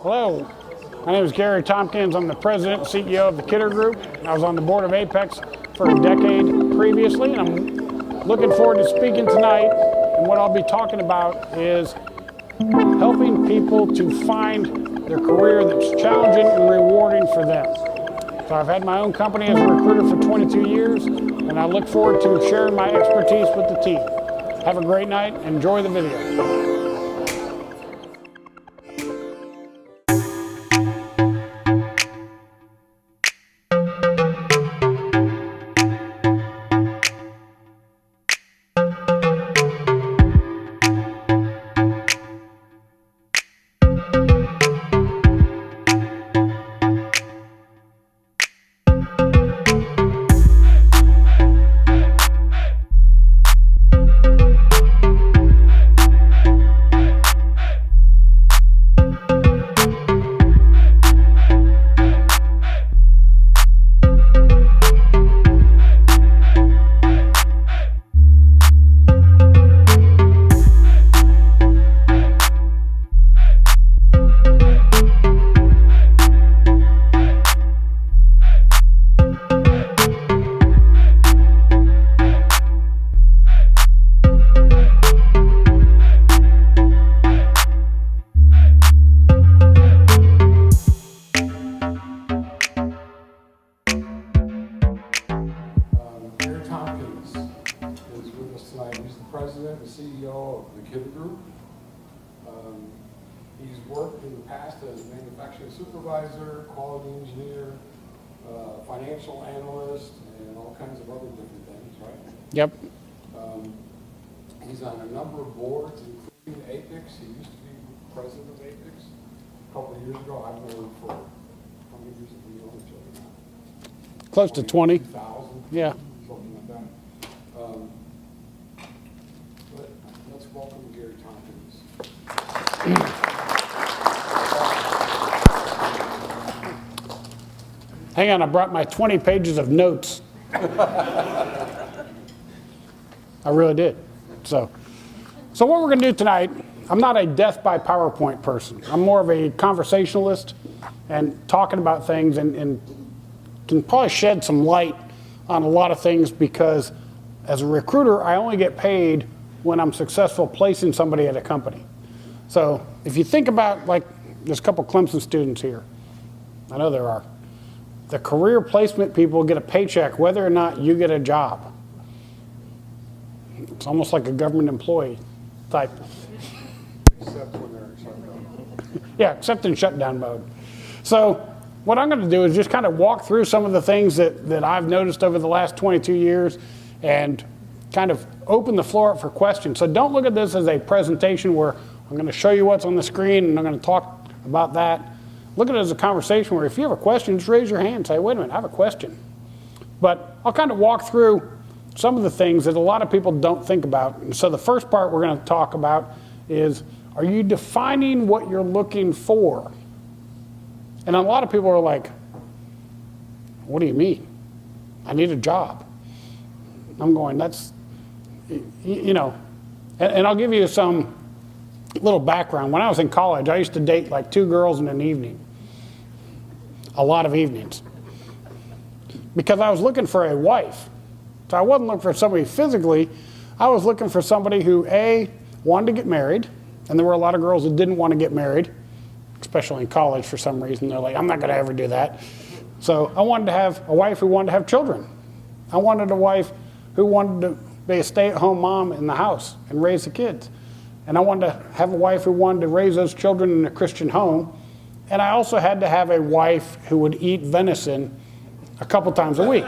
Hello, my name is Gary Tompkins. I'm the president and CEO of the Kidder Group. I was on the board of Apex for a decade previously, and I'm looking forward to speaking tonight. And what I'll be talking about is helping people to find their career that's challenging and rewarding for them. So I've had my own company as a recruiter for 22 years, and I look forward to sharing my expertise with the team. Have a great night. Enjoy the video. Gary Tompkins is with us tonight. He's the president and CEO of the Kidder Group. He's worked in the past as a manufacturing supervisor, quality engineer, financial analyst, and all kinds of other different things, right? Yep. He's on a number of boards, including Apex. He used to be president of Apex a couple of years ago. I've known him for how many years have we known each other now? Close to 20. 2000. Yeah. Something like that. Let's welcome Gary Tompkins. Hang on, I brought my 20 pages of notes. I really did. So what we're going to do tonight, I'm not a death by PowerPoint person. I'm more of a conversationalist and talking about things and can probably shed some light on a lot of things, because as a recruiter, I only get paid when I'm successful placing somebody at a company. So if you think about, like, there's a couple Clemson students here. I know there are. The career placement people get a paycheck whether or not you get a job. It's almost like a government employee type. Except when they're shut down. Yeah, except in shutdown mode. So what I'm going to do is just kind of walk through some of the things that I've noticed over the last 22 years and kind of open the floor up for questions. So don't look at this as a presentation where I'm going to show you what's on the screen and I'm going to talk about that. Look at it as a conversation where if you have a question, just raise your hand and say, wait a minute, I have a question. But I'll kind of walk through some of the things that a lot of people don't think about. And so the first part we're going to talk about is, are you defining what you're looking for? And a lot of people are like, what do you mean? I need a job. I'm going, that's, you know, and I'll give you some little background. When I was in college, I used to date like 2 girls in an evening. A lot of evenings. Because I was looking for a wife. So I wasn't looking for somebody physically. I was looking for somebody who, A, wanted to get married. And there were a lot of girls that didn't want to get married, especially in college for some reason. They're like, I'm not going to ever do that. So I wanted to have a wife who wanted to have children. I wanted a wife who wanted to be a stay-at-home mom in the house and raise the kids. And I wanted to have a wife who wanted to raise those children in a Christian home. And I also had to have a wife who would eat venison a couple times a week.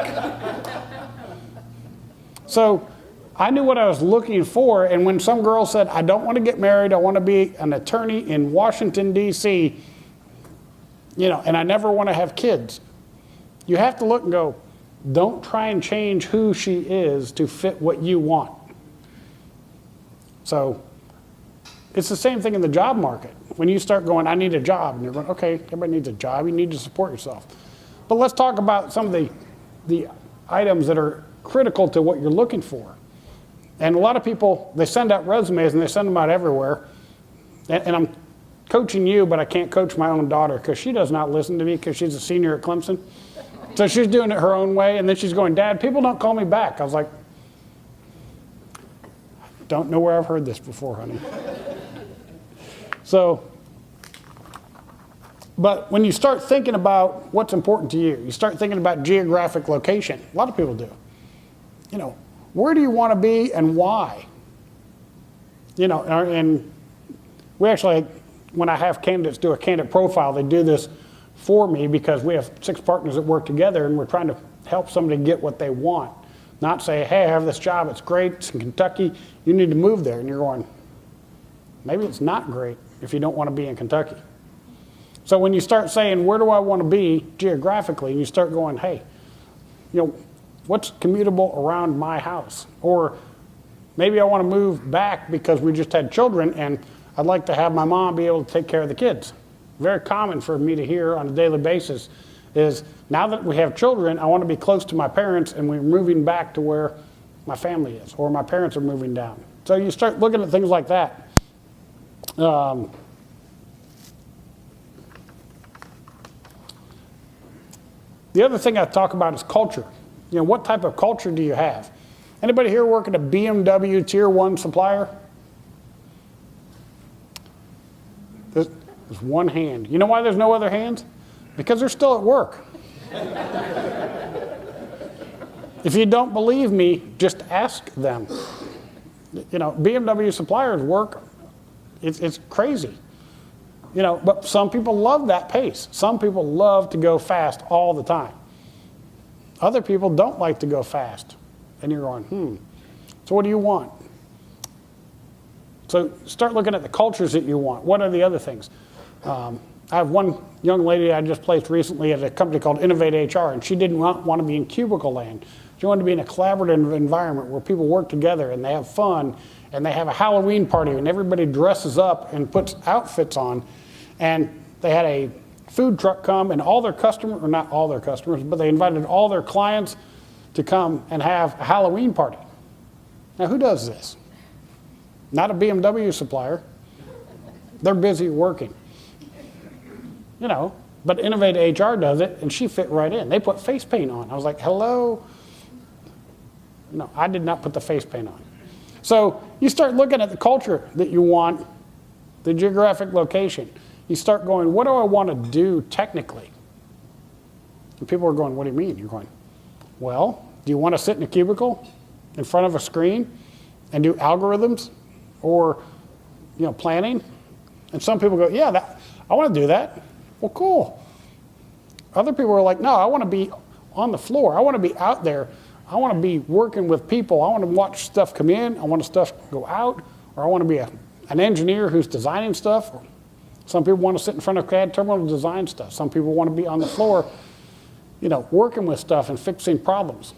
So I knew what I was looking for. And when some girl said, I don't want to get married, I want to be an attorney in Washington, D.C., you know, and I never want to have kids, you have to look and go, don't try and change who she is to fit what you want. So it's the same thing in the job market. When you start going, I need a job, and you're going, okay, everybody needs a job. You need to support yourself. But let's talk about some of the items that are critical to what you're looking for. And a lot of people, they send out resumes and they send them out everywhere. And I'm coaching you, but I can't coach my own daughter because she does not listen to me because she's a senior at Clemson. So she's doing it her own way, and then she's going, Dad, people don't call me back. I was like, don't know where I've heard this before, honey. So, but when you start thinking about what's important to you, you start thinking about geographic location. A lot of people do. You know, where do you want to be and why? You know, and we actually, when I have candidates do a candidate profile, they do this for me because we have 6 partners that work together and we're trying to help somebody get what they want. Not say, hey, I have this job, it's great, it's in Kentucky, you need to move there. And you're going, maybe it's not great if you don't want to be in Kentucky. So when you start saying, where do I want to be geographically, and you start going, hey, you know, what's commutable around my house? Or maybe I want to move back because we just had children and I'd like to have my mom be able to take care of the kids. Very common for me to hear on a daily basis is, now that we have children, I want to be close to my parents and we're moving back to where my family is, or my parents are moving down. So you start looking at things like that. The other thing I talk about is culture. You know, what type of culture do you have? Anybody here work at a BMW Tier 1 supplier? There's one hand. You know why there's no other hands? Because they're still at work. If you don't believe me, just ask them. You know, BMW suppliers work, it's crazy. You know, but some people love that pace. Some people love to go fast all the time. Other people don't like to go fast. And you're going, so what do you want? So start looking at the cultures that you want. What are the other things? I have one young lady I just placed recently at a company called Innovate HR, and she didn't want to be in cubicle land. She wanted to be in a collaborative environment where people work together and they have fun and they have a Halloween party and everybody dresses up and puts outfits on. And they had a food truck come and all their customers, or not all their customers, but they invited all their clients to come and have a Halloween party. Now, who does this? Not a BMW supplier. They're busy working. You know, but Innovate HR does it, and she fit right in. They put face paint on. I was like, hello? No, I did not put the face paint on. So you start looking at the culture that you want, the geographic location. You start going, what do I want to do technically? And people are going, what do you mean? You're going, well, do you want to sit in a cubicle in front of a screen and do algorithms or, you know, planning? And some people go, yeah, I want to do that. Well, cool. Other people are like, no, I want to be on the floor. I want to be out there. I want to be working with people. I want to watch stuff come in. I want stuff go out. Or I want to be an engineer who's designing stuff. Some people want to sit in front of CAD terminal and design stuff. Some people want to be on the floor, you know, working with stuff and fixing problems.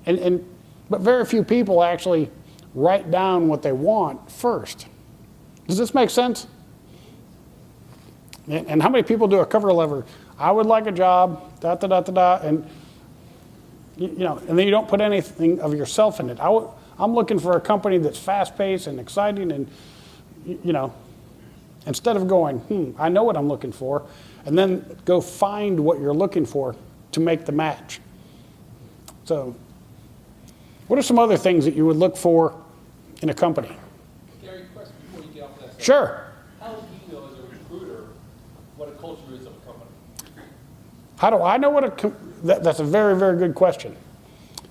But very few people actually write down what they want first. Does this make sense? And how many people do a cover letter? I would like a job, da da da da da, and you know, and then you don't put anything of yourself in it. I'm looking for a company that's fast-paced and exciting, and you know, instead of going, I know what I'm looking for, and then go find what you're looking for to make the match. So, what are some other things that you would look for in a company? Gary, question before you get off that. Sure. How do you know as a recruiter what a culture is of a company? How do I know what that's a very, very good question.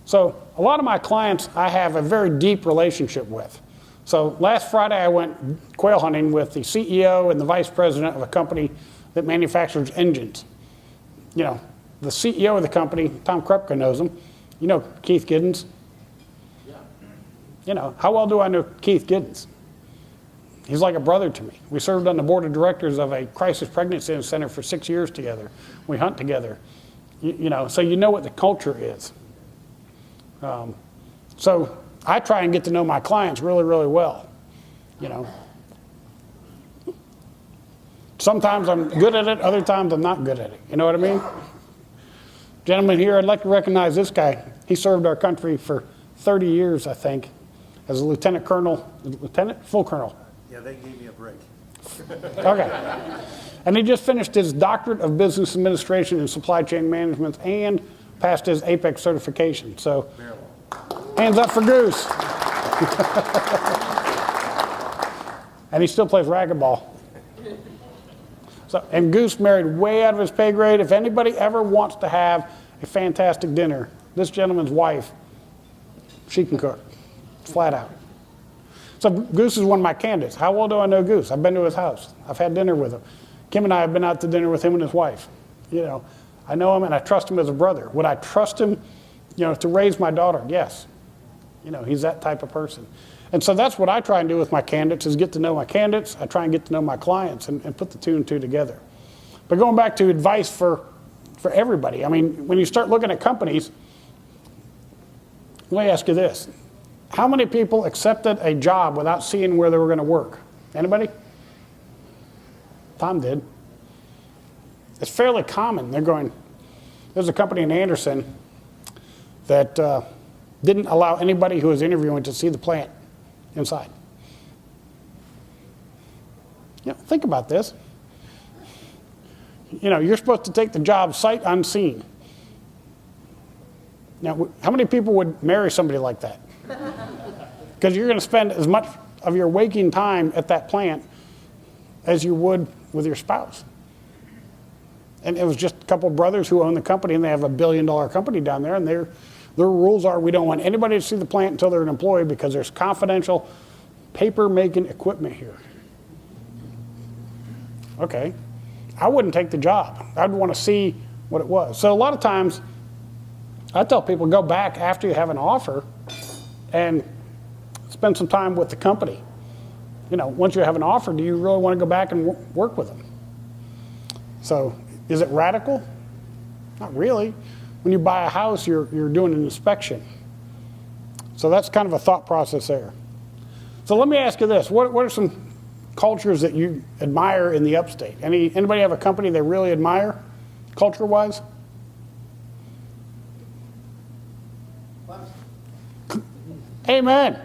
So a lot of my clients I have a very deep relationship with. So last Friday I went quail hunting with the CEO and the vice president of a company that manufactures engines. You know, the CEO of the company, Tom Krupka, knows him. You know Keith Giddens? Yeah. You know, how well do I know Keith Giddens? He's like a brother to me. We served on the board of directors of a crisis pregnancy center for 6 years together. We hunt together. You know, so you know what the culture is. So I try and get to know my clients really, really well. You know, sometimes I'm good at it, other times I'm not good at it. You know what I mean? Gentleman here, I'd like to recognize this guy. He served our country for 30 years, I think, as a lieutenant colonel, full colonel. Yeah, they gave me a break. Okay. And he just finished his doctorate of business administration and supply chain management and passed his Apex certification. So, hands up for Goose. And he still plays racquetball. So, and Goose married way out of his pay grade. If anybody ever wants to have a fantastic dinner, this gentleman's wife, she can cook, flat out. So Goose is one of my candidates. How well do I know Goose? I've been to his house. I've had dinner with him. Kim and I have been out to dinner with him and his wife. You know, I know him and I trust him as a brother. Would I trust him, you know, to raise my daughter? Yes. You know, he's that type of person. And so that's what I try and do with my candidates is get to know my candidates. I try and get to know my clients and put the two and two together. But going back to advice for everybody, I mean, when you start looking at companies, let me ask you this. How many people accepted a job without seeing where they were going to work? Anybody? Tom did. It's fairly common. They're going, there's a company in Anderson that didn't allow anybody who was interviewing to see the plant inside. You know, think about this. You know, you're supposed to take the job sight unseen. Now, how many people would marry somebody like that? Because you're going to spend as much of your waking time at that plant as you would with your spouse. And it was just a couple of brothers who own the company, and they have $1 billion company down there, and their rules are we don't want anybody to see the plant until they're an employee because there's confidential paper-making equipment here. Okay. I wouldn't take the job. I'd want to see what it was. So a lot of times, I tell people go back after you have an offer and spend some time with the company. You know, once you have an offer, do you really want to go back and work with them? So is it radical? Not really. When you buy a house, you're doing an inspection. So that's kind of a thought process there. So let me ask you this. What are some cultures that you admire in the upstate? Anybody have a company they really admire, culture-wise? Amen.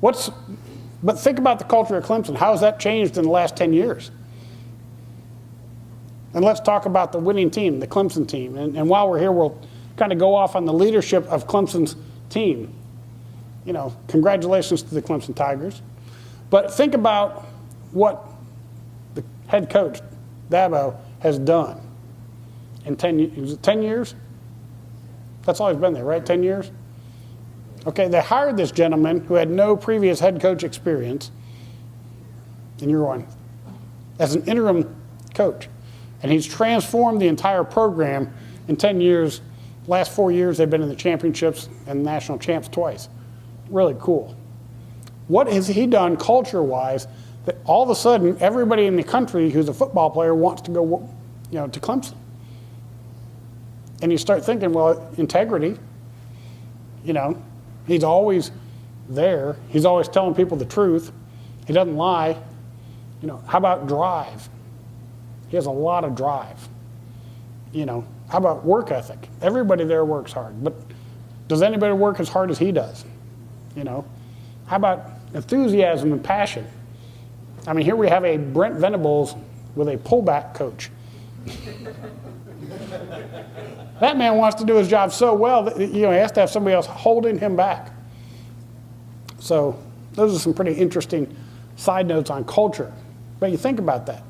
But think about the culture of Clemson. How has that changed in the last 10 years? And let's talk about the winning team, the Clemson team. And while we're here, we'll kind of go off on the leadership of Clemson's team. You know, congratulations to the Clemson Tigers. But think about what the head coach, Dabo, has done in 10 years. Was it 10 years? That's all he's been there, right? 10 years? Okay, they hired this gentleman who had no previous head coach experience, and you're on, as an interim coach. And he's transformed the entire program in 10 years. Last 4 years, they've been in the championships and national champs twice. Really cool. What has he done culture-wise that all of a sudden everybody in the country who's a football player wants to go, you know, to Clemson? And you start thinking, well, integrity, you know, he's always there. He's always telling people the truth. He doesn't lie. You know, how about drive? He has a lot of drive. You know, how about work ethic? Everybody there works hard, but does anybody work as hard as he does? You know, how about enthusiasm and passion? I mean, here we have a Brent Venables with a pullback coach. That man wants to do his job so well that, you know, he has to have somebody else holding him back. So those are some pretty interesting side notes on culture. But you think about that.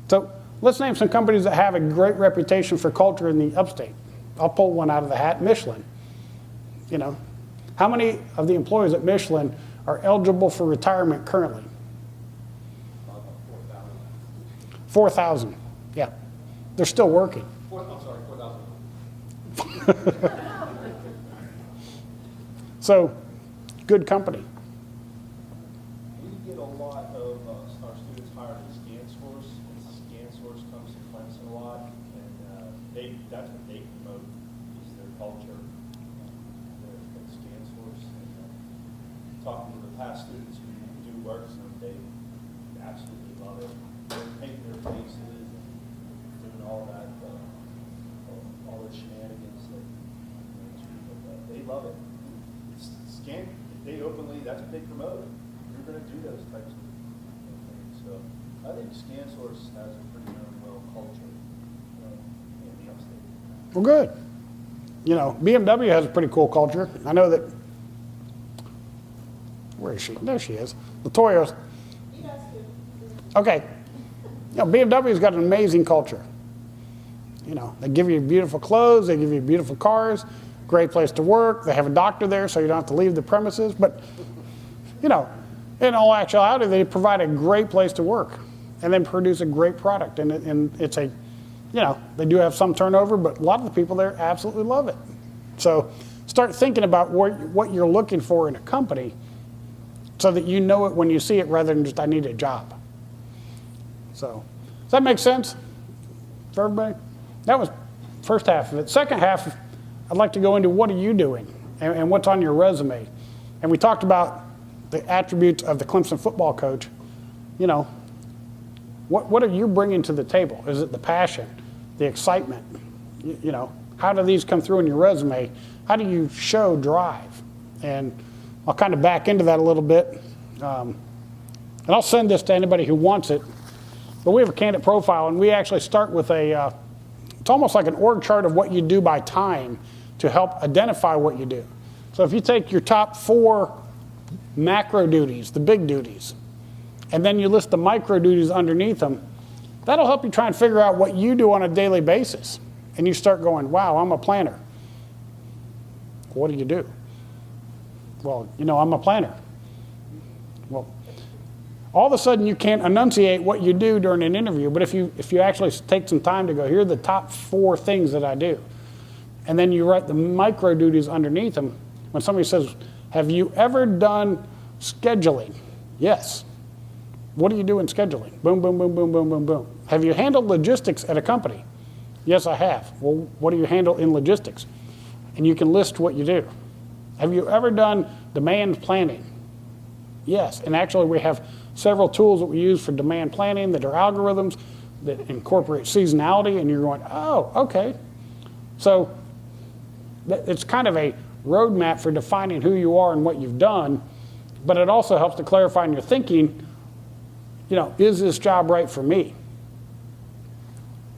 So let's name some companies that have a great reputation for culture in the upstate. I'll pull one out of the hat, Michelin. You know, how many of the employees at Michelin are eligible for retirement currently? 4,000. Yeah. They're still working. 4,000. So, good company. We get a lot of our students hired at ScanSource, and ScanSource comes to Clemson a lot, and that's what they promote is their culture at ScanSource. And talking to the past students who do work, so they absolutely love it. They're painting their faces and doing all that, all the shenanigans that they love it. If they openly, that's what they promote. You're going to do those type ScanSource has a pretty darn well culture in the upstate. Well, good. You know, BMW has a pretty cool culture. I know that. Where is she? There she is. Latoya's. Okay. You know, BMW's got an amazing culture. You know, they give you beautiful clothes, they give you beautiful cars, great place to work. They have a doctor there, so you don't have to leave the premises. But, you know, in all actuality, they provide a great place to work and then produce a great product. And it's a, you know, they do have some turnover, but a lot of the people there absolutely love it. So start thinking about what you're looking for in a company so that you know it when you see it rather than just, I need a job. So, does that make sense for everybody? That was first half of it. Second half, I'd like to go into what are you doing and what's on your resume. And we talked about the attributes of the Clemson football coach. You know, what are you bringing to the table? Is it the passion, the excitement? You know, how do these come through in your resume? How do you show drive? And I'll kind of back into that a little bit. And I'll send this to anybody who wants it. But we have a candidate profile, and we actually start with it's almost like an org chart of what you do by time to help identify what you do. So if you take your top 4 macro duties, the big duties, and then you list the micro duties underneath them, that'll help you try and figure out what you do on a daily basis. And you start going, wow, I'm a planner. What do you do? Well, you know, I'm a planner. Well, all of a sudden you can't enunciate what you do during an interview, but if you actually take some time to go, here are the top 4 things that I do, and then you write the micro duties underneath them. When somebody says, have you ever done scheduling? Yes. What do you do in scheduling? Boom, boom, boom, boom, boom, boom, boom. Have you handled logistics at a company? Yes, I have. Well, what do you handle in logistics? And you can list what you do. Have you ever done demand planning? Yes, and actually we have several tools that we use for demand planning that are algorithms that incorporate seasonality, and you're going, oh, okay. So it's kind of a roadmap for defining who you are and what you've done, but it also helps to clarify in your thinking, you know, is this job right for me?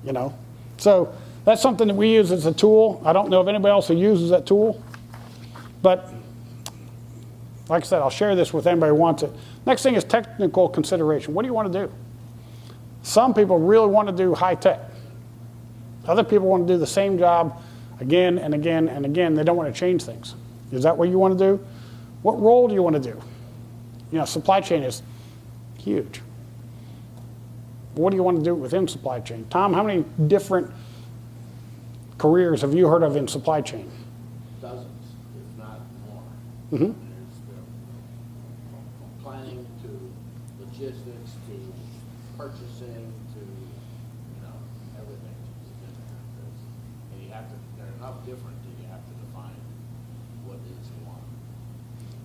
You know, so that's something that we use as a tool. I don't know if anybody else who uses that tool, but like I said, I'll share this with anybody who wants it. Next thing is technical consideration. What do you want to do? Some people really want to do high tech. Other people want to do the same job again and again and again. They don't want to change things. Is that what you want to do? What role do you want to do? You know, supply chain is huge. What do you want to do within supply chain? Tom, how many different careers have you heard of in supply chain? Dozens, if not more. Mm-hmm. There's from planning to logistics to purchasing to, you know, everything is in there. And you have to, they're enough different that you have to define what it is you want.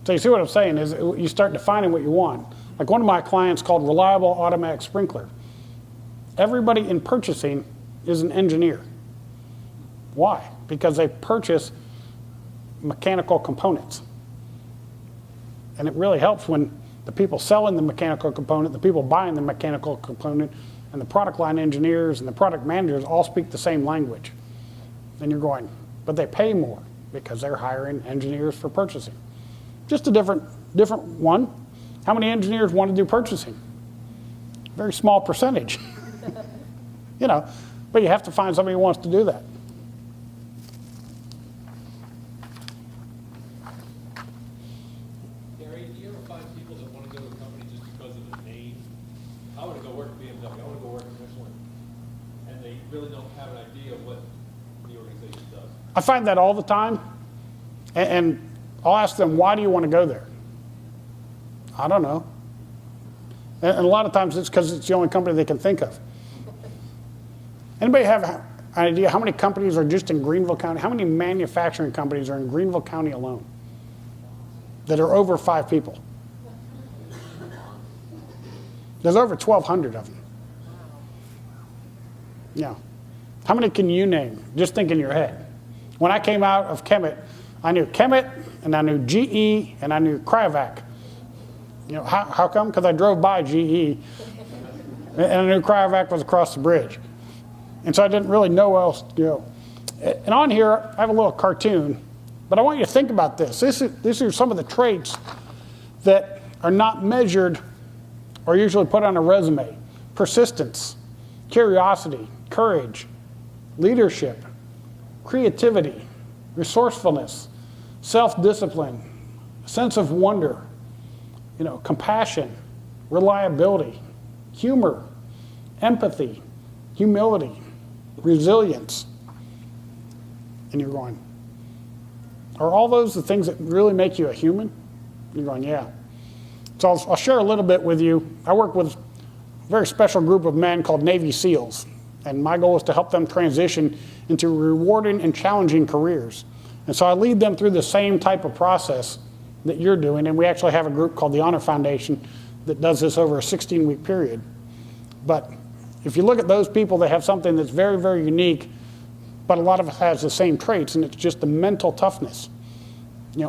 So you see what I'm saying is you start defining what you want. Like one of my clients called Reliable Automatic Sprinkler. Everybody in purchasing is an engineer. Why? Because they purchase mechanical components. And it really helps when the people selling the mechanical component, the people buying the mechanical component, and the product line engineers and the product managers all speak the same language. And you're going, but they pay more because they're hiring engineers for purchasing. Just a different one. How many engineers want to do purchasing? Very small percentage. You know, but you have to find somebody who wants to do that. Gary, do you ever find people that want to go to a company just because of the name? I want to go work at BMW, I want to go work at Michelin, and they really don't have an idea of what the organization does. I find that all the time, and I'll ask them, why do you want to go there? I don't know. And a lot of times it's because it's the only company they can think of. Anybody have an idea how many companies are just in Greenville County? How many manufacturing companies are in Greenville County alone that are over 5 people? There's over 1,200 of them. Yeah. How many can you name? Just think in your head. When I came out of Kemet, I knew Kemet, and I knew GE, and I knew Cryovac. You know, how come? Because I drove by GE. And I knew cryovac was across the bridge. And so I didn't really know where else to go. And on here, I have a little cartoon, but I want you to think about this. These are some of the traits that are not measured or usually put on a resume. Persistence, curiosity, courage, leadership, creativity, resourcefulness, self-discipline, sense of wonder, compassion, reliability, humor, empathy, humility, resilience. And you're going, are all those the things that really make you a human? You're going, yeah. So I'll share a little bit with you. I work with a very special group of men called Navy SEALs, and my goal is to help them transition into rewarding and challenging careers. And so I lead them through the same type of process that you're doing, and we actually have a group called the Honor Foundation that does this over a 16-week period. But if you look at those people, they have something that's very, very unique, but a lot of it has the same traits, and it's just the mental toughness.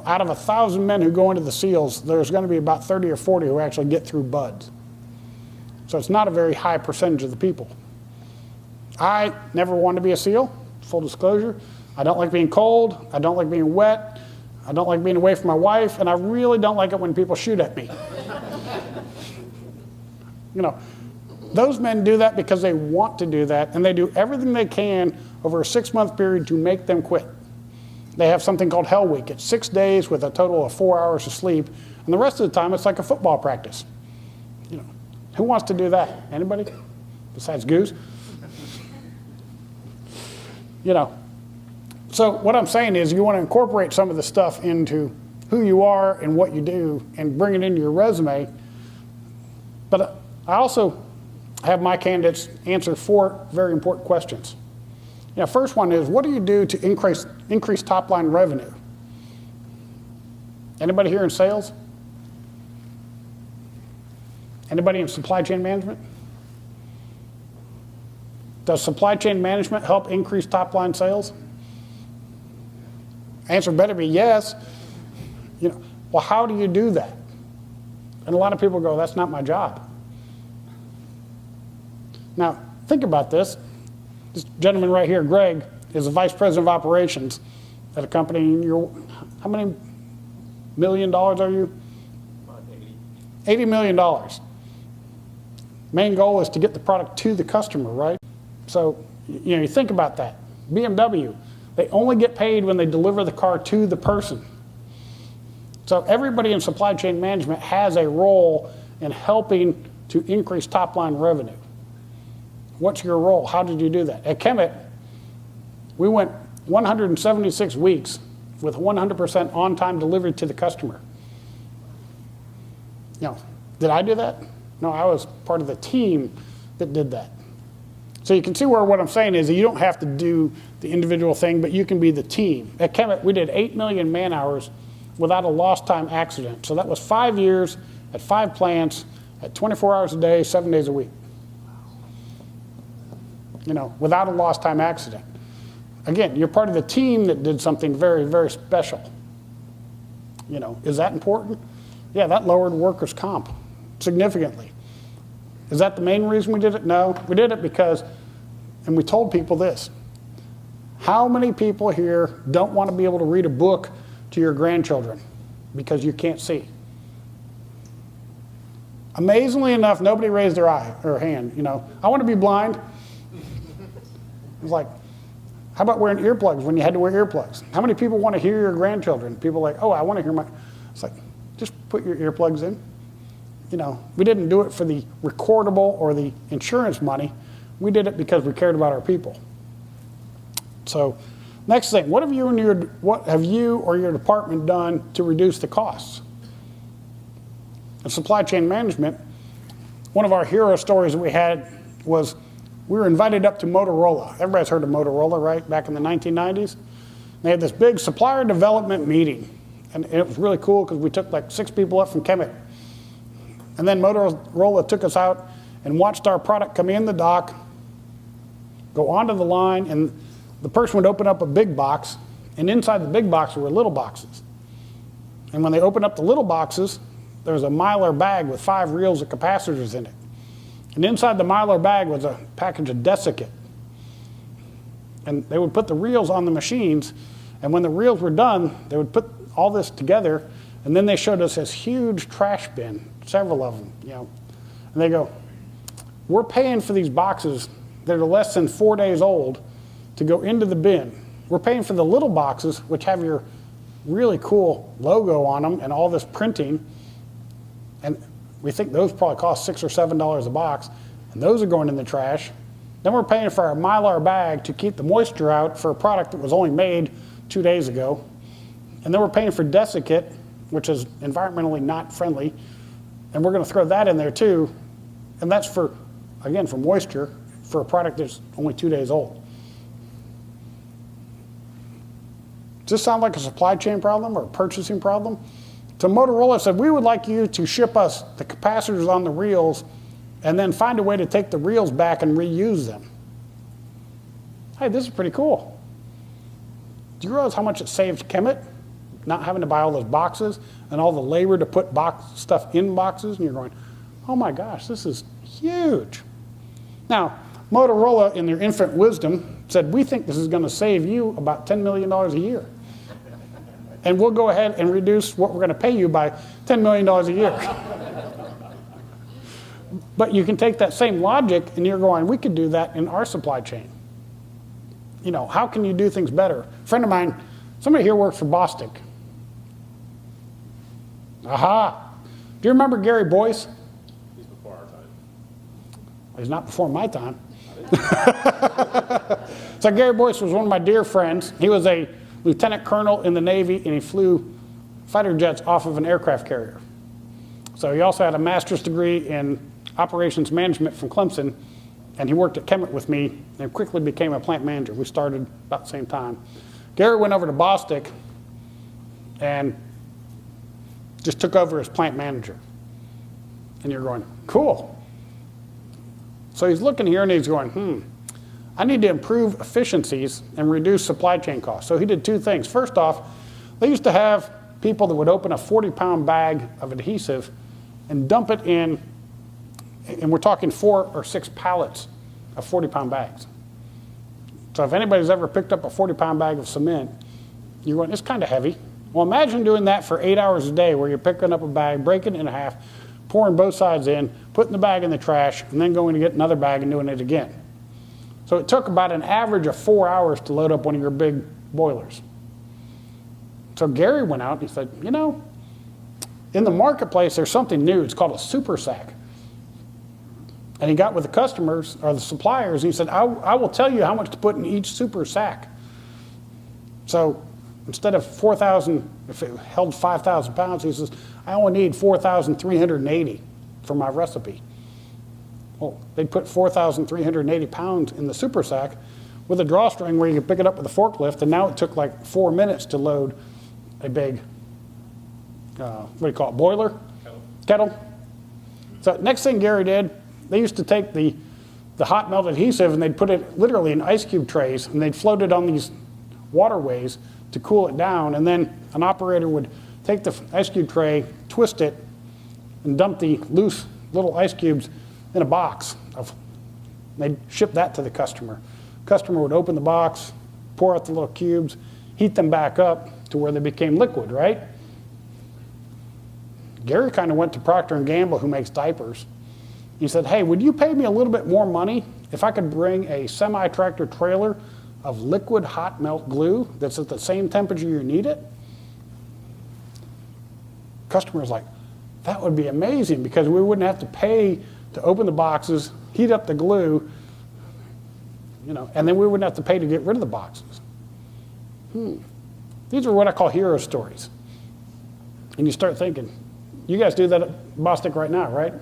Out of 1,000 men who go into the SEALs, there's going to be about 30 or 40 who actually get through BUD/S. So it's not a very high percentage of the people. I never wanted to be a SEAL, full disclosure. I don't like being cold. I don't like being wet. I don't like being away from my wife, and I really don't like it when people shoot at me. Those men do that because they want to do that, and they do everything they can over a 6-month period to make them quit. They have something called Hell Week. It's 6 days with a total of 4 hours of sleep, and the rest of the time it's like a football practice. Who wants to do that? Anybody? Besides Goose? So what I'm saying is you want to incorporate some of the stuff into who you are and what you do and bring it into your resume. But I also have my candidates answer 4 very important questions. First one is, what do you do to increase top-line revenue? Anybody here in sales? Anybody in supply chain management? Does supply chain management help increase top-line sales? Answer better be yes. Well, how do you do that? And a lot of people go, that's not my job. Now, think about this. This gentleman right here, Greg, is the vice president of operations at a company. How many $1 million are you? $80 million. Main goal is to get the product to the customer, right? So, you think about that. BMW, they only get paid when they deliver the car to the person. So everybody in supply chain management has a role in helping to increase top-line revenue. What's your role? How did you do that? At Kemet, we went 176 weeks with 100% on-time delivery to the customer. Did I do that? No, I was part of the team that did that. So you can see where what I'm saying is that you don't have to do the individual thing, but you can be the team. At Kemet, we did 8 million man hours without a lost time accident. So that was 5 years at 5 plants at 24 hours a day, 7 days a week. Without a lost time accident. Again, you're part of the team that did something very, very special. Is that important? Yeah, that lowered workers' comp significantly. Is that the main reason we did it? No, we did it because, and we told people this, how many people here don't want to be able to read a book to your grandchildren because you can't see? Amazingly enough, nobody raised their eye or hand. I want to be blind. It's like, how about wearing earplugs when you had to wear earplugs? How many people want to hear your grandchildren? People are like, oh, I want to hear my... It's like, just put your earplugs in. We didn't do it for the recordable or the insurance money. We did it because we cared about our people. So, next thing, what have you or your department done to reduce the costs? In supply chain management, one of our hero stories that we had was we were invited up to Motorola. Everybody's heard of Motorola, right? Back in the 1990s. They had this big supplier development meeting. And it was really cool because we took like 6 people up from Kemet. And then Motorola took us out and watched our product come in the dock, go onto the line, and the person would open up a big box, and inside the big box were little boxes. And when they opened up the little boxes, there was a Mylar bag with 5 reels of capacitors in it. And inside the Mylar bag was a package of desiccant. And they would put the reels on the machines, and when the reels were done, they would put all this together, and then they showed us this huge trash bin, several of them, you know. And they go, we're paying for these boxes that are less than 4 days old to go into the bin. We're paying for the little boxes, which have your really cool logo on them and all this printing, and we think those probably cost $6 or $7 a box, and those are going in the trash. Then we're paying for our Mylar bag to keep the moisture out for a product that was only made 2 days ago. And then we're paying for desiccant, which is environmentally not friendly, and we're going to throw that in there too. And that's for, again, for moisture for a product that's only 2 days old. Does this sound like a supply chain problem or a purchasing problem? So Motorola said, we would like you to ship us the capacitors on the reels and then find a way to take the reels back and reuse them. Hey, this is pretty cool. Do you realize how much it saved Kemet? Not having to buy all those boxes and all the labor to put stuff in boxes, and you're going, oh my gosh, this is huge. Now, Motorola, in their infinite wisdom, said, we think this is going to save you about $10 million a year. And we'll go ahead and reduce what we're going to pay you by $10 million a year. But you can take that same logic and you're going, we could do that in our supply chain. You know, how can you do things better? A friend of mine, somebody here works for Bostic. Aha. Do you remember Gary Boyce? He's before our time. He's not before my time. So Gary Boyce was one of my dear friends. He was a lieutenant colonel in the Navy, and he flew fighter jets off of an aircraft carrier. So he also had a master's degree in operations management from Clemson, and he worked at Kemet with me and quickly became a plant manager. We started about the same time. Gary went over to Bostic and just took over as plant manager. And you're going, cool. So he's looking here and he's going, I need to improve efficiencies and reduce supply chain costs. So he did two things. First off, they used to have people that would open a 40-pound bag of adhesive and dump it in, and we're talking 4 or 6 pallets of 40-pound bags. So if anybody's ever picked up a 40-pound bag of cement, you're going, it's kind of heavy. Well, imagine doing that for 8 hours a day where you're picking up a bag, breaking it in half, pouring both sides in, putting the bag in the trash, and then going to get another bag and doing it again. So it took about an average of 4 hours to load up one of your big boilers. So Gary went out and he said, you know, in the marketplace, there's something new. It's called a super sack. And he got with the customers or the suppliers. And he said, I will tell you how much to put in each super sack. So instead of 4,000, if it held 5,000 pounds, he says, I only need 4,380 for my recipe. Well, they'd put 4,380 pounds in the super sack with a drawstring where you could pick it up with a forklift. And now it took like 4 minutes to load a big, what do you call it, boiler? Kettle. So next thing Gary did, they used to take the hot melt adhesive and they'd put it literally in ice cube trays and they'd float it on these waterways to cool it down. And then an operator would take the ice cube tray, twist it, and dump the loose little ice cubes in a box. They'd ship that to the customer. Customer would open the box, pour out the little cubes, heat them back up to where they became liquid, right? Gary kind of went to Procter & Gamble, who makes diapers. He said, hey, would you pay me a little bit more money if I could bring a semi-tractor trailer of liquid hot melt glue that's at the same temperature you need it? Customer's like, that would be amazing because we wouldn't have to pay to open the boxes, heat up the glue, you know, and then we wouldn't have to pay to get rid of the boxes. These are what I call hero stories. And you start thinking, you guys do that at Bostic right now, right?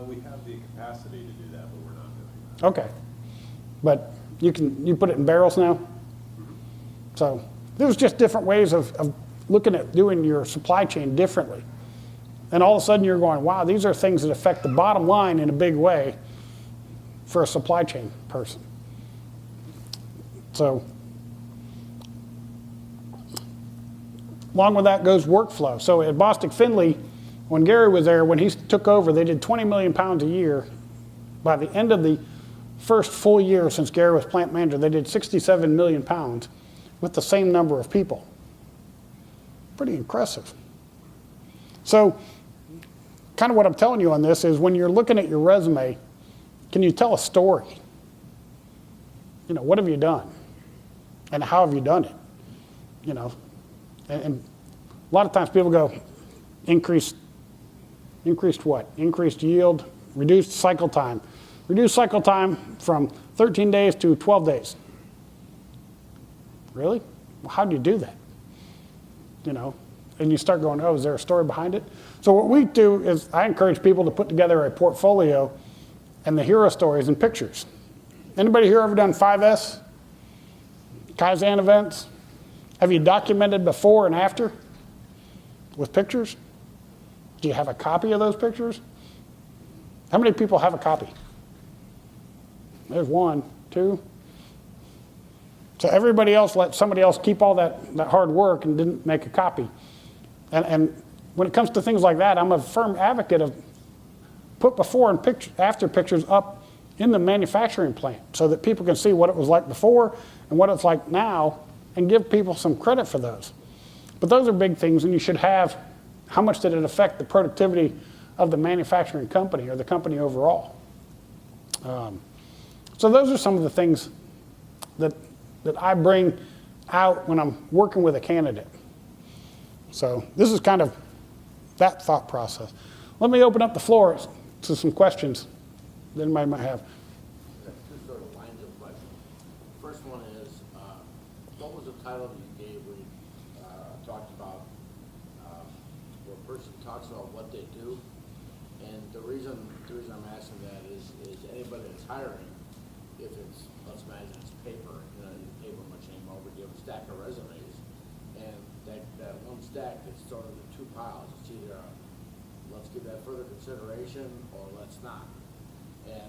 We have the capacity to do that, but we're not doing that. Okay. But you put it in barrels now? So there's just different ways of looking at doing your supply chain differently. And all of a sudden you're going, wow, these are things that affect the bottom line in a big way for a supply chain person. So along with that goes workflow. So at Bostic Findlay, when Gary was there, when he took over, they did 20 million pounds a year By the end of the first full year since Gary was plant manager, they did 67 million pounds with the same number of people. Pretty impressive. So kind of what I'm telling you on this is when you're looking at your resume, can you tell a story? You know, what have you done? And how have you done it? You know, and a lot of times people go, increased what? Increased yield, reduced cycle time. Reduced cycle time from 13 days to 12 days. Really? Well, how do you do that? You know, and you start going, oh, is there a story behind it? So what we do is I encourage people to put together a portfolio and the hero stories and pictures. Anybody here ever done 5S? Kaizen events? Have you documented before and after with pictures? Do you have a copy of those pictures? How many people have a copy? There's 1, 2. So everybody else let somebody else keep all that hard work and didn't make a copy. And when it comes to things like that, I'm a firm advocate of put before and after pictures up in the manufacturing plant so that people can see what it was like before and what it's like now and give people some credit for those. But those are big things, and you should have how much did it affect the productivity of the manufacturing company or the company overall. So those are some of the things that I bring out when I'm working with a candidate. So this is kind of that thought process. Let me open up the floor to some questions that anybody might have. Two sort of lines of questions. First one is, what was the title you gave when you talked about where a person talks about what they do? And the reason I'm asking that is anybody that's hiring, if it's, let's imagine it's paper, you know, paper machine over, you have a stack of resumes, and that one stack is sort of in 2 piles. It's either let's give that further consideration or let's not. And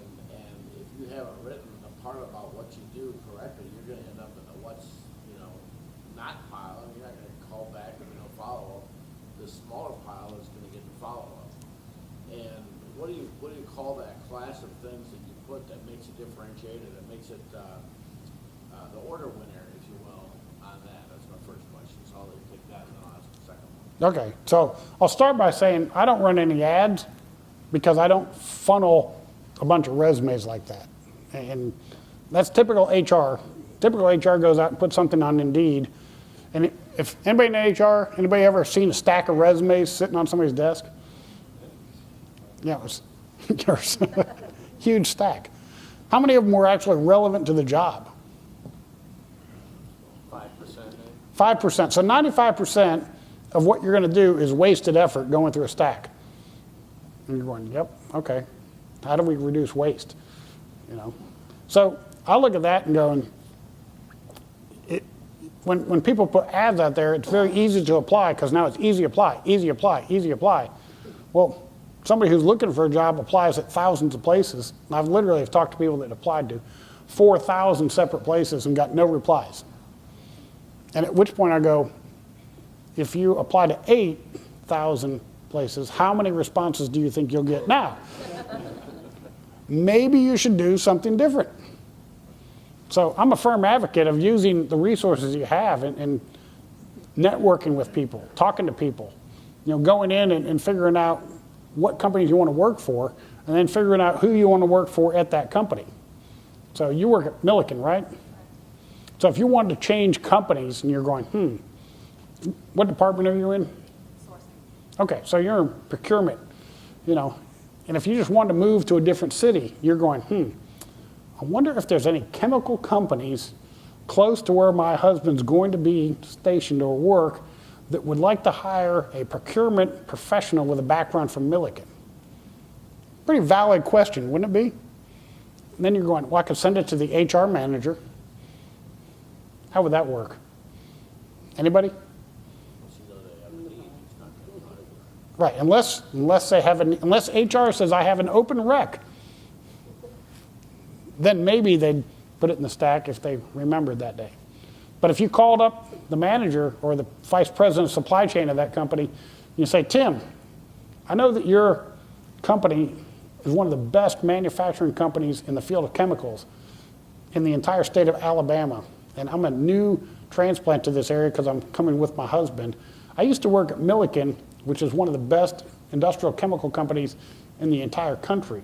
if you haven't written a part about what you do correctly, you're going to end up in the what's, you know, not pile, and you're not going to call back with no follow-up. The smaller pile is going to get the follow-up. And what do you call that class of things that you put that makes it differentiated, that makes it the order winner, if you will, on that? That's my first question. So I'll let you take that, and then I'll ask the second one. Okay, so I'll start by saying I don't run any ads because I don't funnel a bunch of resumes like that. And that's typical HR. Typical HR goes out and puts something on Indeed. And if anybody in HR, anybody ever seen a stack of resumes sitting on somebody's desk? Yeah, it was yours. Huge stack. How many of them were actually relevant to the job? 5%, maybe? 5%. So 95% of what you're going to do is wasted effort going through a stack. And you're going, yep, okay. How do we reduce waste? You know. So I look at that and going, when people put ads out there, it's very easy to apply because now it's easy apply, easy apply, easy apply. Well, somebody who's looking for a job applies at thousands of places. And I've literally talked to people that applied to 4,000 separate places and got no replies. And at which point I go, if you apply to 8,000 places, how many responses do you think you'll get now? Maybe you should do something different. So I'm a firm advocate of using the resources you have and networking with people, talking to people, you know, going in and figuring out what companies you want to work for, and then figuring out who you want to work for at that company. So you work at Milliken, right? So if you wanted to change companies and you're going, what department are you in? Sourcing. Okay, so you're in procurement, you know, and if you just wanted to move to a different city, you're going, I wonder if there's any chemical companies close to where my husband's going to be stationed or work that would like to hire a procurement professional with a background from Milliken. Pretty valid question, wouldn't it be? And then you're going, well, I could send it to the HR manager. How would that work? Anybody? Right, unless HR says I have an open rec, then maybe they'd put it in the stack if they remembered that day. But if you called up the manager or the vice president of supply chain of that company, you say, Tim, I know that your company is one of the best manufacturing companies in the field of chemicals in the entire state of Alabama. And I'm a new transplant to this area because I'm coming with my husband. I used to work at Milliken, which is one of the best industrial chemical companies in the entire country.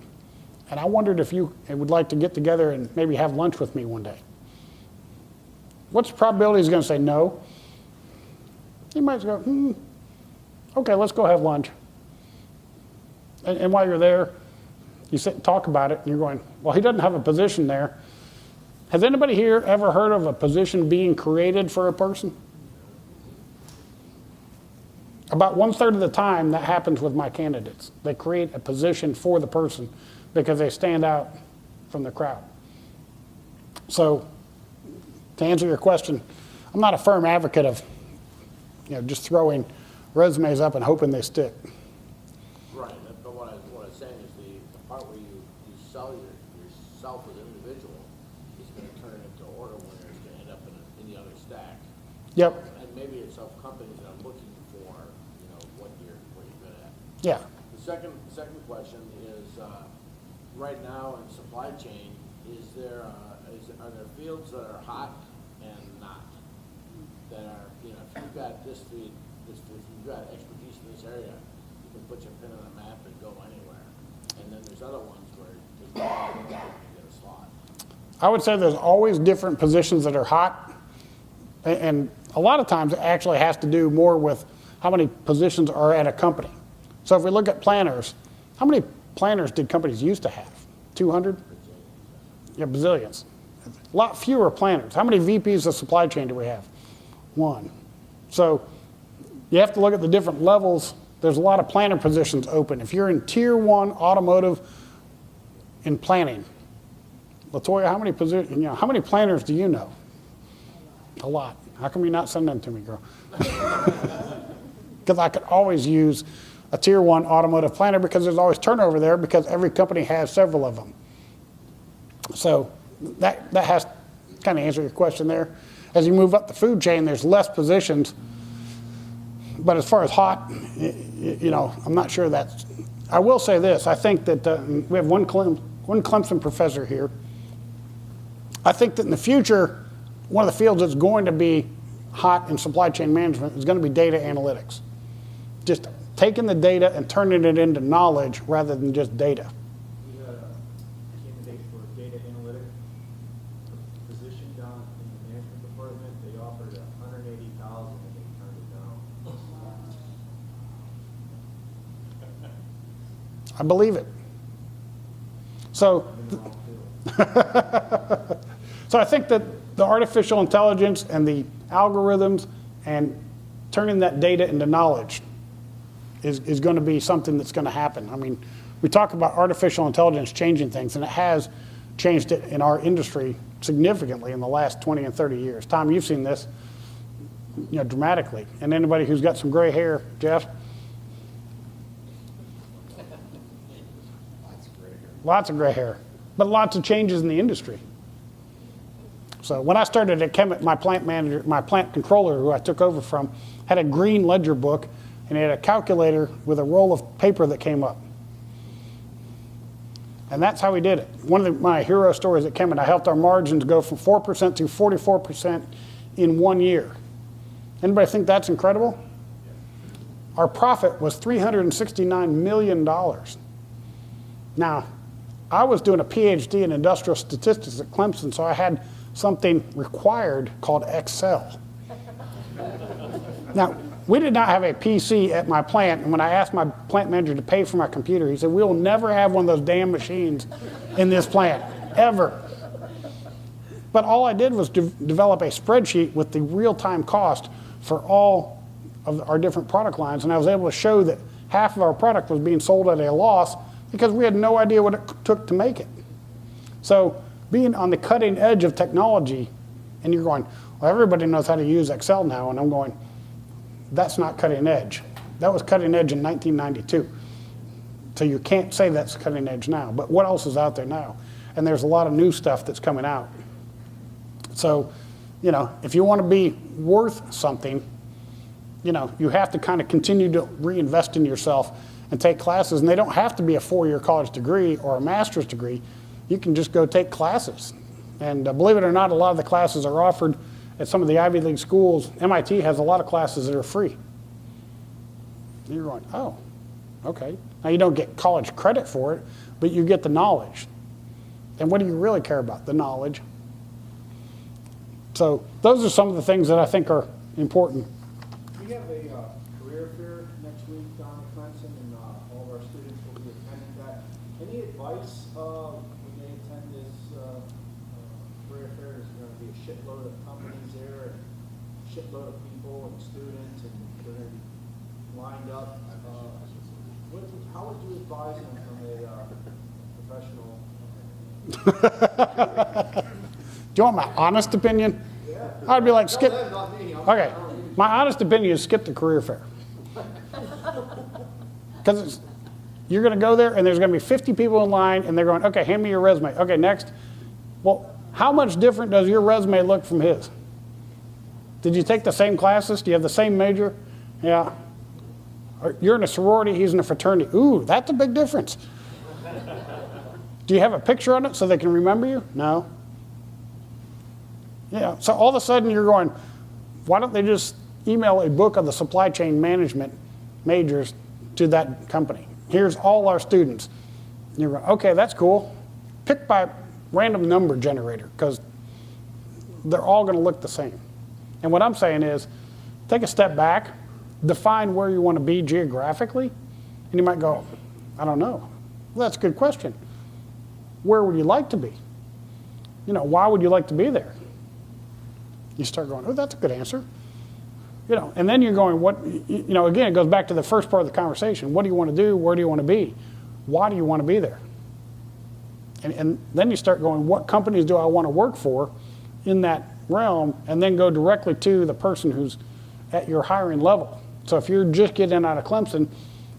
And I wondered if you would like to get together and maybe have lunch with me one day. What's the probability he's going to say no? He might go, okay, let's go have lunch. And while you're there, you sit and talk about it, and you're going, well, he doesn't have a position there. Has anybody here ever heard of a position being created for a person? About 1/3 of the time, that happens with my candidates. They create a position for the person because they stand out from the crowd. So, to answer your question, I'm not a firm advocate of just throwing resumes up and hoping they stick. Right, but what I'm saying is the part where you sell yourself as an individual is going to turn into order winners, going to end up in the other stack. Yep. And maybe it's of companies that are looking for, what you're good at. Yeah. The second question is, right now in supply chain, are there fields that are hot and not? That are, if you've got if you've got expertise in this area, you can put your pin on a map and go anywhere. And then there's other ones where you get a slot. I would say there's always different positions that are hot. And a lot of times it actually has to do more with how many positions are at a company. So if we look at planners, how many planners did companies used to have? 200? Yeah, bazillions. A lot fewer planners. How many VPs of supply chain do we have? 1. So you have to look at the different levels. There's a lot of planner positions open. If you're in tier 1 automotive in planning, LaToya, how many planners do you know? A lot. How come you're not sending them to me, girl? Because I could always use a tier 1 automotive planner because there's always turnover there because every company has several of them. So that has kind of answered your question there. As you move up the food chain, there's less positions. But as far as hot, I'm not sure that's. I will say this. I think that we have one Clemson professor here. I think that in the future, one of the fields that's going to be hot in supply chain management is going to be data analytics. Just taking the data and turning it into knowledge rather than just data. We had a candidate for a data analytic position down in the management department. They offered $180,000 and they turned it down. I believe it. So, so I think that the artificial intelligence and the algorithms and turning that data into knowledge is going to be something that's going to happen. I mean, we talk about artificial intelligence changing things, and it has changed it in our industry significantly in the last 20 and 30 years. Tom, you've seen this, dramatically. And anybody who's got some gray hair, Jeff? Lots of gray hair, but lots of changes in the industry. So when I started at Kemet, my plant controller, who I took over from, had a green ledger book, and he had a calculator with a roll of paper that came up. And that's how we did it. One of my hero stories at Kemet, I helped our margins go from 4% to 44% in 1 year. Anybody think that's incredible? Our profit was $369 million. Now, I was doing a PhD in industrial statistics at Clemson, so I had something required called Excel. Now, we did not have a PC at my plant, and when I asked my plant manager to pay for my computer, he said, we will never have one of those damn machines in this plant, ever. But all I did was develop a spreadsheet with the real-time cost for all of our different product lines, and I was able to show that half of our product was being sold at a loss because we had no idea what it took to make it. So being on the cutting edge of technology, and you're going, well, everybody knows how to use Excel now, and I'm going, that's not cutting edge. That was cutting edge in 1992. So you can't say that's cutting edge now. But what else is out there now? And there's a lot of new stuff that's coming out. So, if you want to be worth something, you have to kind of continue to reinvest in yourself and take classes, and they don't have to be a 4-year college degree or a master's degree. You can just go take classes. And believe it or not, a lot of the classes are offered at some of the Ivy League schools. MIT has a lot of classes that are free. And you're going, oh, okay. Now you don't get college credit for it, but you get the knowledge. And what do you really care about? The knowledge. So those are some of the things that I think are important. We have a career fair next week down at Clemson, and all of our students will be attending that. Any advice when they attend this career fair? Is there going to be a shitload of companies there, and a shitload of people and students, and they're going to be lined up? How would you advise them from a professional? Do you want my honest opinion? Yeah. I'd be like, skip. No, not me. Okay, my honest opinion is skip the career fair. Because you're going to go there and there's going to be 50 people in line and they're going, okay, hand me your resume. Okay, next. Well, how much different does your resume look from his? Did you take the same classes? Do you have the same major? Yeah. You're in a sorority, he's in a fraternity. Ooh, that's a big difference. Do you have a picture on it so they can remember you? No. Yeah, so all of a sudden you're going, why don't they just email a book of the supply chain management majors to that company? Here's all our students. You're going, okay, that's cool. Pick by random number generator, because they're all going to look the same. And what I'm saying is, take a step back, define where you want to be geographically, and you might go, I don't know. Well, that's a good question. Where would you like to be? Why would you like to be there? You start going, oh, that's a good answer. And then you're going, again, it goes back to the first part of the conversation. What do you want to do? Where do you want to be? Why do you want to be there? And then you start going, what companies do I want to work for in that realm? And then go directly to the person who's at your hiring level. So if you're just getting out of Clemson,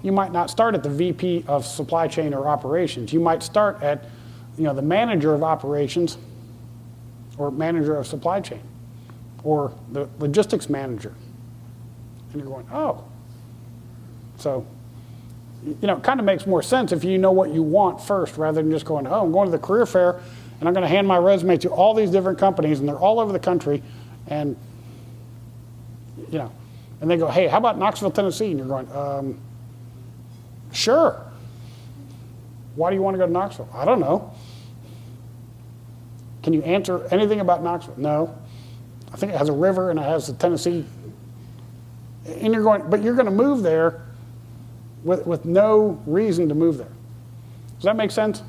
you might not start at the VP of supply chain or operations. You might start at the manager of operations or manager of supply chain or the logistics manager. And you're going, oh. So, it kind of makes more sense if you know what you want first rather than just going, oh, I'm going to the career fair and I'm going to hand my resume to all these different companies and they're all over the country and, and they go, hey, how about Knoxville, Tennessee? And you're going, sure. Why do you want to go to Knoxville? I don't know. Can you answer anything about Knoxville? No. I think it has a river and it has the Tennessee. And you're going, but you're going to move there with no reason to move there. Does that make sense?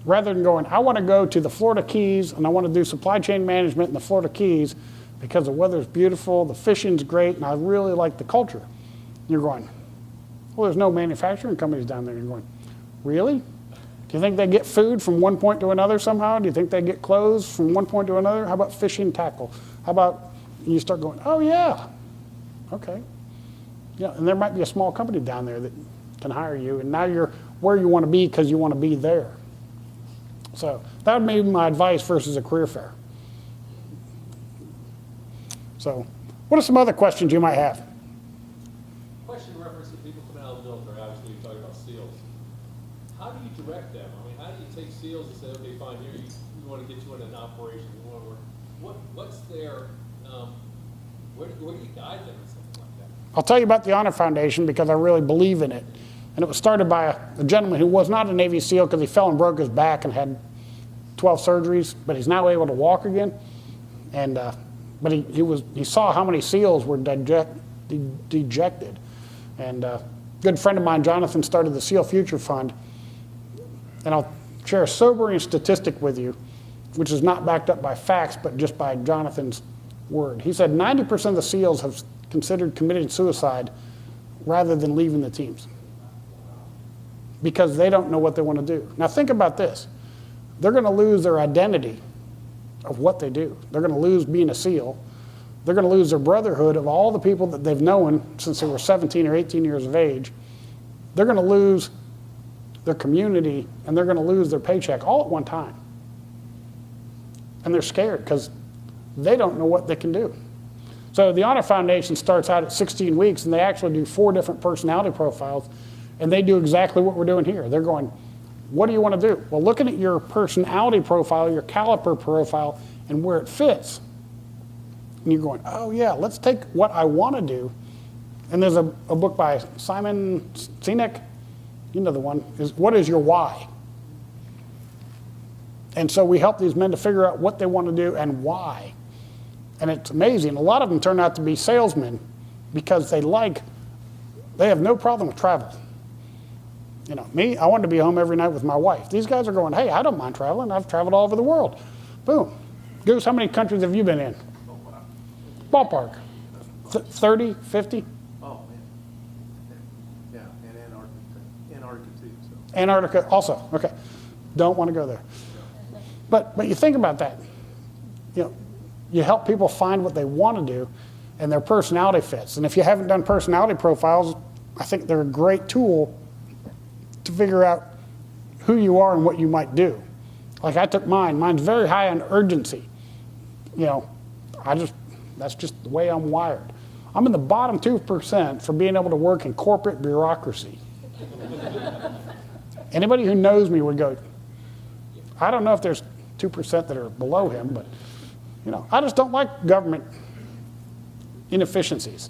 Rather than going, I want to go to the Florida Keys and I want to do supply chain management in the Florida Keys because the weather's beautiful, the fishing's great, and I really like the culture. You're going, well, there's no manufacturing companies down there. You're going, really? Do you think they get food from one point to another somehow? Do you think they get clothes from one point to another? How about fishing tackle? How about, you start going, oh yeah, okay. And there might be a small company down there that can hire you, and now you're where you want to be because you want to be there. So that would be my advice versus a career fair. So what are some other questions you might have? Question in reference to people coming out of the military, obviously you're talking about SEALs. How do you direct them? I mean, how do you take SEALs and say, okay, fine, here we want to get you in an operation, we want to work. What's their, where do you guide them and something like that? I'll tell you about the Honor Foundation because I really believe in it. And it was started by a gentleman who was not a Navy SEAL because he fell and broke his back and had 12 surgeries, but he's now able to walk again. And but he saw how many SEALs were dejected. And a good friend of mine, Jonathan, started the SEAL Future Fund. And I'll share a sobering statistic with you, which is not backed up by facts, but just by Jonathan's word. He said 90% of the SEALs have considered committing suicide rather than leaving the teams because they don't know what they want to do. Now think about this. They're going to lose their identity of what they do. They're going to lose being a SEAL. They're going to lose their brotherhood of all the people that they've known since they were 17 or 18 years of age. They're going to lose their community, and they're going to lose their paycheck all at one time. And they're scared because they don't know what they can do. So the Honor Foundation starts out at 16 weeks, and they actually do 4 different personality profiles And they do exactly what we're doing here. They're going, what do you want to do? Well, looking at your personality profile, your caliper profile, and where it fits. And you're going, oh yeah, let's take what I want to do. And there's a book by Simon Sinek, you know the one, is What is Your Why? And so we help these men to figure out what they want to do and why. And it's amazing. A lot of them turn out to be salesmen because they have no problem with travel. You know, me, I wanted to be home every night with my wife. These guys are going, hey, I don't mind traveling. I've traveled all over the world. Boom. Goose, how many countries have you been in? Ballpark. 30, 50? Oh, man. Yeah, and Antarctica too, so. Antarctica also, okay. Don't want to go there. But you think about that. You know, you help people find what they want to do and their personality fits. And if you haven't done personality profiles, I think they're a great tool to figure out who you are and what you might do. Like I took mine. Mine's very high on urgency. You know, that's just the way I'm wired. I'm in the bottom 2% for being able to work in corporate bureaucracy. Anybody who knows me would go, I don't know if there's 2% that are below him, but you know, I just don't like government inefficiencies.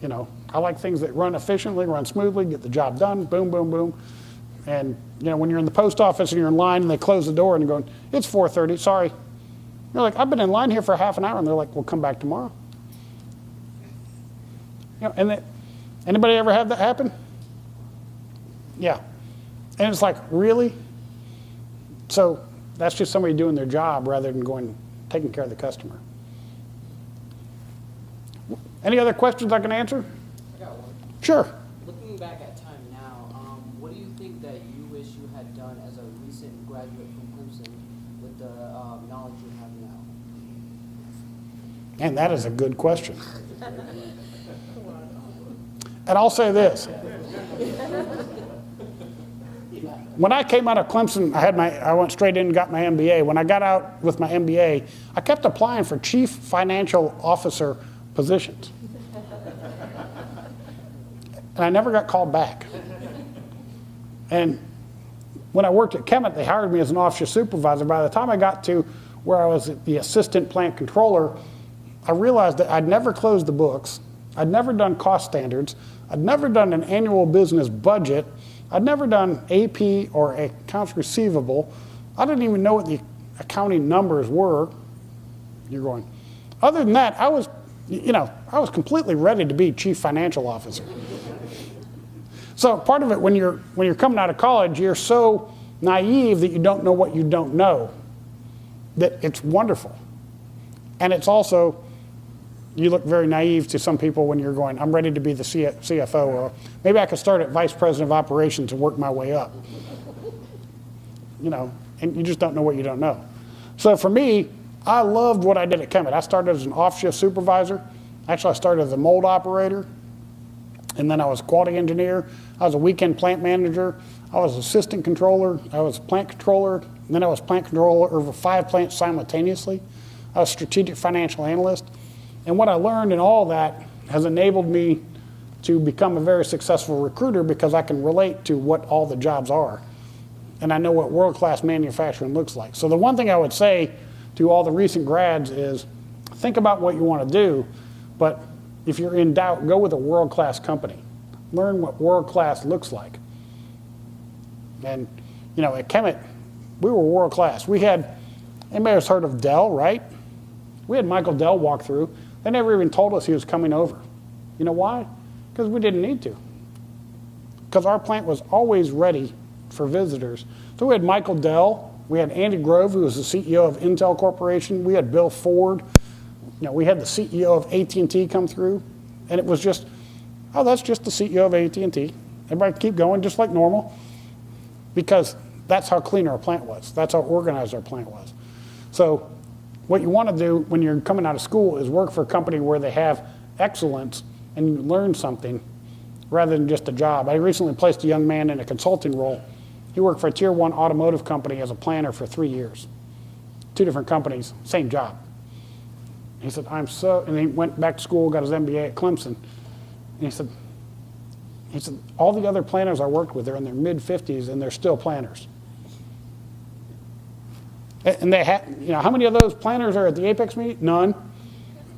You know, I like things that run efficiently, run smoothly, get the job done, boom, boom, boom. And you know, when you're in the post office and you're in line and they close the door and you're going, it's 4:30, sorry. You're like, I've been in line here for half an hour, and they're like, well, come back tomorrow. You know, and anybody ever had that happen? Yeah. And it's like, really? So that's just somebody doing their job rather than taking care of the customer. Any other questions I can answer? I got one. Sure. Looking back at time now, what do you think that you wish you had done as a recent graduate from Clemson with the knowledge you have now? And that is a good question. And I'll say this. When I came out of Clemson, I went straight in and got my MBA. When I got out with my MBA, I kept applying for chief financial officer positions. And I never got called back. And when I worked at Kemet, they hired me as an offshore supervisor. By the time I got to where I was the assistant plant controller, I realized that I'd never closed the books. I'd never done cost standards. I'd never done an annual business budget. I'd never done AP or accounts receivable. I didn't even know what the accounting numbers were. You're going. Other than that, I was completely ready to be chief financial officer. So part of it, when you're coming out of college, you're so naive that you don't know what you don't know, that it's wonderful. And it's also, you look very naive to some people when you're going, I'm ready to be the CFO, or maybe I could start at vice president of operations and work my way up. You know, and you just don't know what you don't know. So for me, I loved what I did at Kemet. I started as an off-shift supervisor. Actually, I started as a mold operator, and then I was a quality engineer. I was a weekend plant manager. I was assistant controller. I was plant controller. And then I was plant controller over 5 plants simultaneously. I was strategic financial analyst. And what I learned in all that has enabled me to become a very successful recruiter because I can relate to what all the jobs are. And I know what world-class manufacturing looks like. So the one thing I would say to all the recent grads is think about what you want to do, but if you're in doubt, go with a world-class company. Learn what world-class looks like. And, you know, at Kemet, we were world-class. We had, anybody has heard of Dell, right? We had Michael Dell walk through. They never even told us he was coming over. You know why? Because we didn't need to. Because our plant was always ready for visitors. So we had Michael Dell. We had Andy Grove, who was the CEO of Intel Corporation. We had Bill Ford. You know, we had the CEO of AT&T come through. And it was just, oh, that's just the CEO of AT&T. Everybody keep going just like normal. Because that's how clean our plant was. That's how organized our plant was. So what you want to do when you're coming out of school is work for a company where they have excellence and you learn something rather than just a job. I recently placed a young man in a consulting role. He worked for a tier 1 automotive company as a planner for 3 years. 2 different companies, same job. He said, and he went back to school, got his MBA at Clemson. And he said, He said, all the other planners I worked with are in their mid-50s and they're still planners. And they had, you know, how many of those planners are at the Apex meet? None.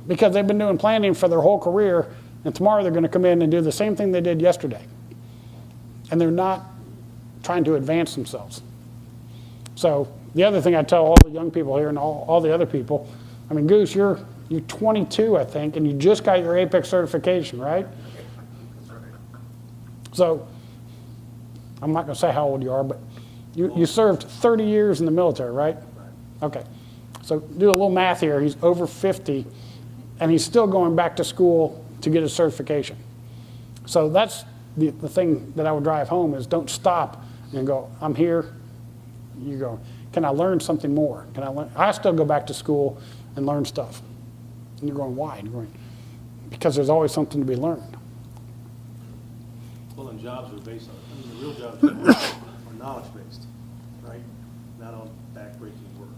Because they've been doing planning for their whole career, and tomorrow they're going to come in and do the same thing they did yesterday. And they're not trying to advance themselves. So the other thing I tell all the young people here and all the other people, I mean, Goose, you're 22, I think, and you just got your Apex certification, right? That's right. So I'm not going to say how old you are, but you served 30 years in the military, right? Okay. So do a little math here. He's over 50, and he's still going back to school to get his certification. So that's the thing that I would drive home is don't stop and go, I'm here. You go, can I learn something more? Can I learn? I still go back to school and learn stuff. And you're going, why? And you're going, because there's always something to be learned. Well, and jobs are based on, I mean, the real jobs are knowledge-based, right? Not on back-breaking work.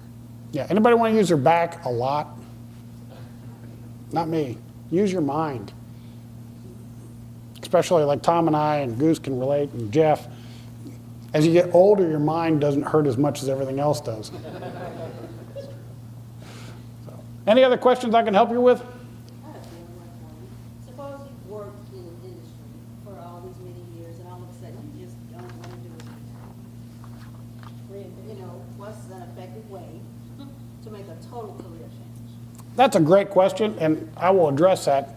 Yeah, anybody want to use their back a lot? Not me. Use your mind. Especially like Tom and I and Goose can relate and Jeff. As you get older, your mind doesn't hurt as much as everything else does. So, any other questions I can help you with? I have one for you. Suppose you've worked in an industry for all these many years, and all of a sudden you just don't want to do it. You know, what's an effective way to make a total career change? That's a great question, and I will address that.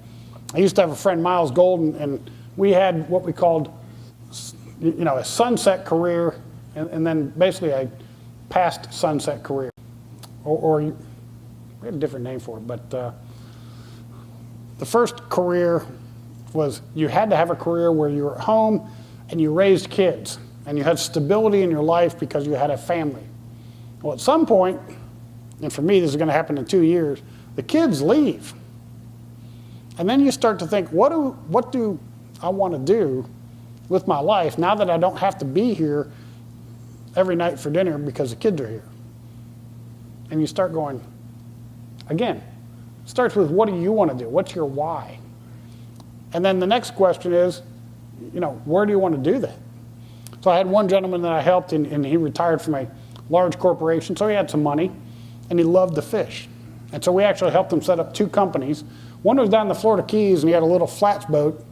I used to have a friend, Miles Golden, and we had what we called, you know, a sunset career, and then basically a past sunset career. Or we had a different name for it, but the first career was you had to have a career where you were at home and you raised kids, and you had stability in your life because you had a family. Well, at some point, and for me this is going to happen in 2 years, the kids leave. And then you start to think, what do I want to do with my life now that I don't have to be here every night for dinner because the kids are here? And you start going, again, it starts with what do you want to do? What's your why? And then the next question is, you know, where do you want to do that? So I had one gentleman that I helped, and he retired from a large corporation, so he had some money, and he loved to fish. And so we actually helped him set up 2 companies. One was down in the Florida Keys, and he had a little flats boat.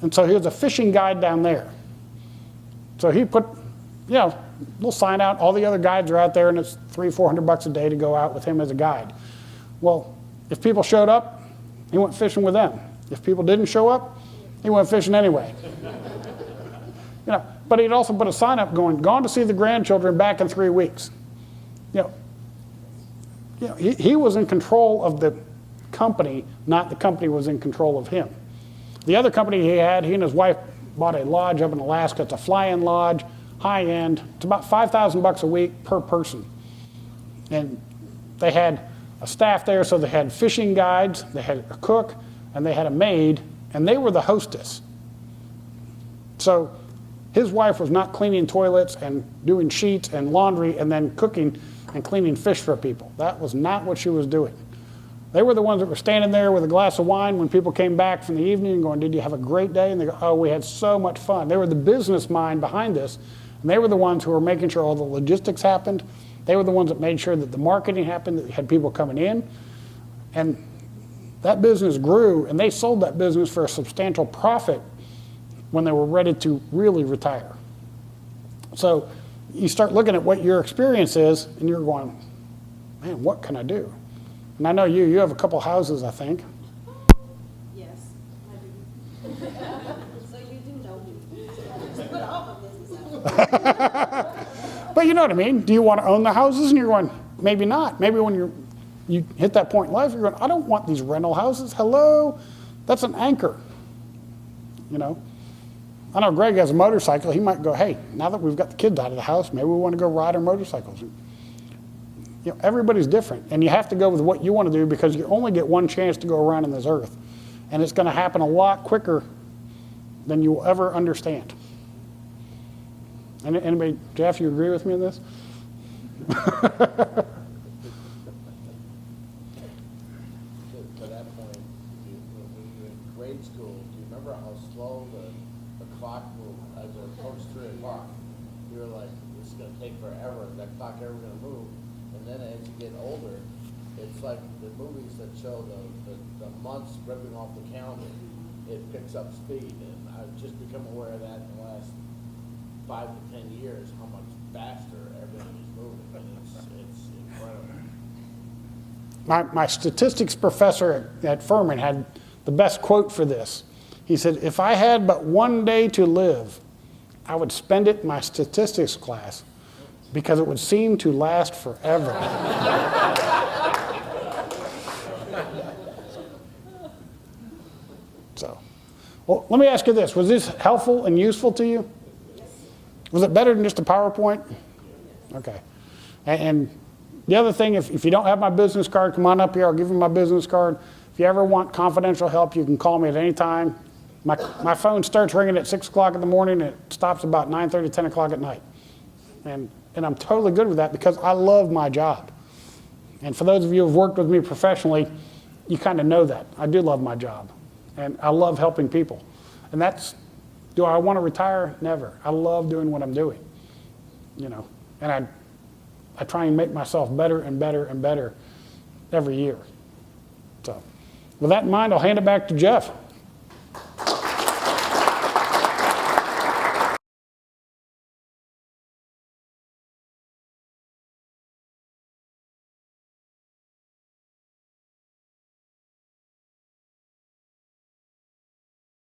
And so he was a fishing guide down there. So he put, you know, we'll sign out. All the other guides are out there, and it's $300-400 a day to go out with him as a guide. Well, if people showed up, he went fishing with them. If people didn't show up, he went fishing anyway. You know, but he'd also put a sign up going, gone to see the grandchildren, back in 3 weeks. You know, he was in control of the company, not the company was in control of him. The other company he and his wife bought a lodge up in Alaska. It's a fly-in lodge, high-end. It's about $5,000 a week per person. And they had a staff there, so they had fishing guides, they had a cook, and they had a maid, and they were the hostess. So his wife was not cleaning toilets and doing sheets and laundry and then cooking and cleaning fish for people. That was not what she was doing. They were the ones that were standing there with a glass of wine when people came back from the evening and going, did you have a great day? And they go, oh, we had so much fun. They were the business mind behind this, and they were the ones who were making sure all the logistics happened. They were the ones that made sure that the marketing happened, that you had people coming in. And that business grew, and they sold that business for a substantial profit when they were ready to really retire. So you start looking at what your experience is, and you're going, man, what can I do? And I know you have a couple houses, I think. Yes, I do. So you do know me. So I just put all my business out. But you know what I mean? Do you want to own the houses? And you're going, maybe not. Maybe when you hit that point in life, you're going, I don't want these rental houses. Hello? That's an anchor. You know? I know Greg has a motorcycle. He might go, hey, now that we've got the kids out of the house, maybe we want to go ride our motorcycles. You know, everybody's different, and you have to go with what you want to do because you only get one chance to go around in this earth, and it's going to happen a lot quicker than you will ever understand. Anybody, Jeff, you agree with me on this? To that point, when you were in grade school, do you remember how slow the older, it's like the movies that show the months ripping off the calendar, it picks up speed. And I've just become aware of that in the last 5 to 10 years, how much faster everything is moving, and it's incredible. My statistics professor at Furman had the best quote for this. He said, if I had but one day to live, I would spend it in my statistics class because it would seem to last forever. So, well, let me ask you this. Was this helpful and useful to you? Was it better than just a PowerPoint? Okay. And the other thing, if you don't have my business card, come on up here. I'll give you my business card. If you ever want confidential help, you can call me at any time. My phone starts ringing at 6 o'clock in the morning, and it stops about 9:30, 10 o'clock at night. And I'm totally good with that because I love my job. And for those of you who have worked with me professionally, you kind of know that. I do love my job. And I love helping people. And that's, do I want to retire? Never. I love doing what I'm doing. You know, and I try and make myself better and better and better every year. So with that in mind, I'll hand it back to Jeff.